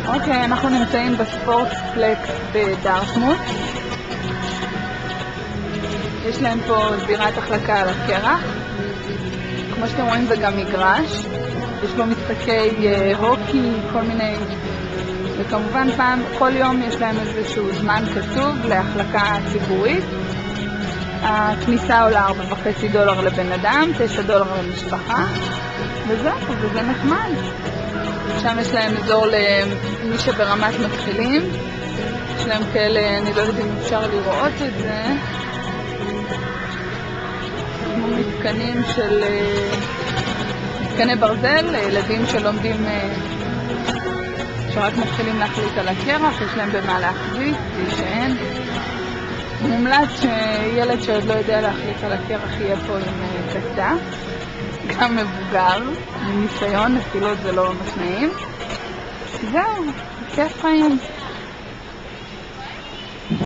אוקיי, אנחנו נמצאים בספורטפלקס בדארטמוט. יש להם פה זירת החלקה על הקרח. כמו שאתם רואים זה גם מגרש. יש בו משחקי הוקי, כל מיני... וכמובן כל יום יש להם איזשהו זמן קצוב להחלקה ציבורית. הכניסה עולה $4.5 לבן אדם, $9 למשפחה. וזהו, וזה נחמד. שם יש להם אזור למי שברמת מתחילים. יש להם כאלה, אני לא יודעת אם אפשר לראות את זה. כמו מתקנים של... מתקני ברזל, לילדים שלומדים, שרק מתחילים להחליט על הקרח, יש להם במה להחזיק, להישען. מומלץ שילד שעוד לא יודע להחליט על הקרח יהיה פה עם קסדה. גם מבוגר, מניסיון, נפילות זה לא ממש נעים. זהו, כיף חיים.